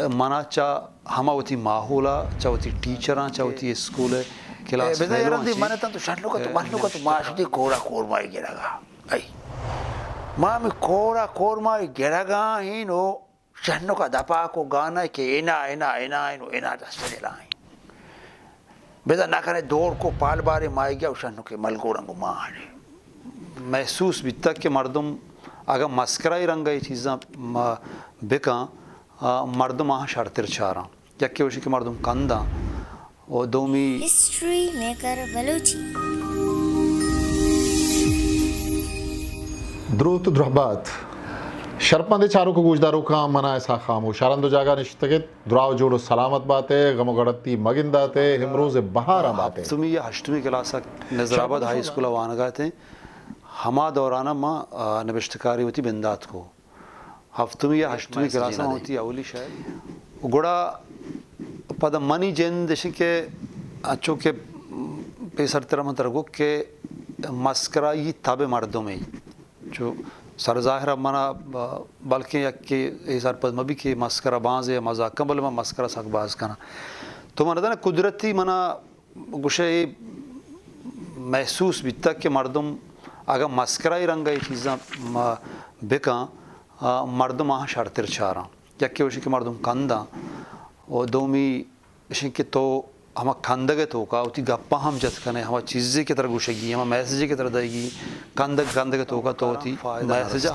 منا چا ہما ہوتی ماحولا چا ہوتی ٹیچراں چا ہوتی اسکول کلاس بدا یرندی منتن تو شنلو کا تو محلو کا تو معاشدی کورا کورمائی گرا گا ای مامی کورا کورمائی گرا گا ہی نو شنلو کا دپا کو گانا کہ اینا دست دلائیں بدا ناکنے دور کو پال بارے مائی گیا شنلو کے ملگو رنگو ماہنے محسوس بیتا کہ مردم اگر مسکرائی رنگائی چیزاں بکاں مردم آہاں شرطر چاراں یکی وشی کہ مردم کنداں و دومی ہسٹری میکر بلوچی درود درحبات شرپندے چاروں کو گوشداروں کا منا اسحاق خاموش شارندو جاگا نشتگت دراو جوڑو سلامت باتے غم و گڑتی مگنداتے ہمروز بہارا باتے ہفتمی یا ہشتمی کلاسا نظرآباد ہائی اسکول وانگاہ تھے ہما دورانہ ماں نبشتکاری ہوتی بندات کو ہفتمی یا ہشتمی کلاسا ہوتی اولی شاید گوڑا پدا منی جن دشن کے اچھو کے پیسر ترمت رگو کہ مسکرائی تاب مردوں میں جو سر ظاہرہ منا بلکہ یک کہ ایسار پد مبی کہ مسکرہ باز ہے مزاق کم بل میں مسکرہ ساک باز کنا تو مردہ نا قدرتی منا گوشے محسوس بیتا کہ مردم اگر مسکرائی رنگائی چیزاں بکاں مردم آہاں شرطر چاراں یکی وشی کہ مردم کنداں و دومی اشن کہ تو ہما کندگے تو کا ہوتی گپا ہم جت کنے ہما چیزیں کی طرح گوشے گی ہما میسیجی کی طرح دائے گی کندگے تو کا تو ہوتی میسیج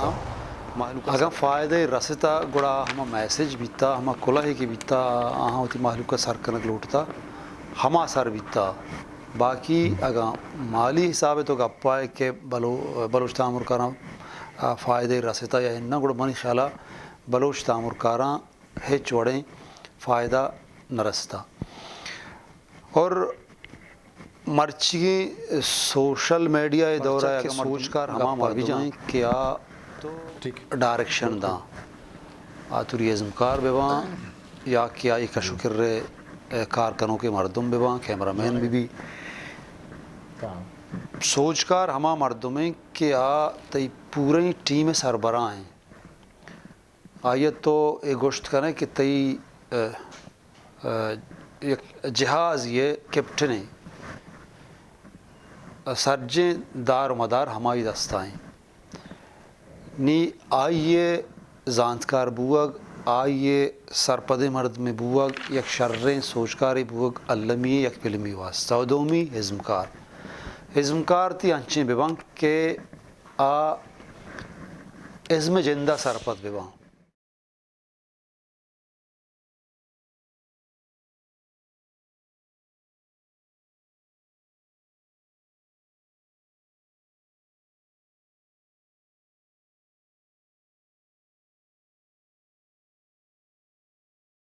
اگر فائدہ رستا گوڑا ہما میسیج بیتا ہما کلاہی کی بیتا آہاں ہوتی محلوک کا سر کنک لوٹتا ہما سر بیتا باقی اگر مالی حساب تو گپا ہے کہ بلوچستان مرکاراں فائدہ رستا یا انہا گوڑا منی خیالہ بلوچستان مرکاراں ہے چوڑیں فائدہ نرستا اور مرچی سوشل میڈیا دورہ ہے کہ سوچ کر ہما مر بھی جائیں کیا ڈائریکشن داں آتوری ازمکار بیوان یا کیا ایک شکر رہے کارکنوں کے مردم بیوان کیمرامین بھی سوچ کر ہما مردمیں کیا تی پوری ٹیم سربراہ ہیں آیت تو ایک گوشت کریں کہ تی جہاز یہ کیپٹن ہیں سرجیں دار و مدار ہمائی دستائیں نی آئیے زانتکار بوگ آئیے سرپد مرد میں بوگ یک شرریں سوچکاری بوگ علمی یک پلمی واسطہ و دومی ازمکار تی انچیں بیوان کہ ازم جندہ سرپد بیوان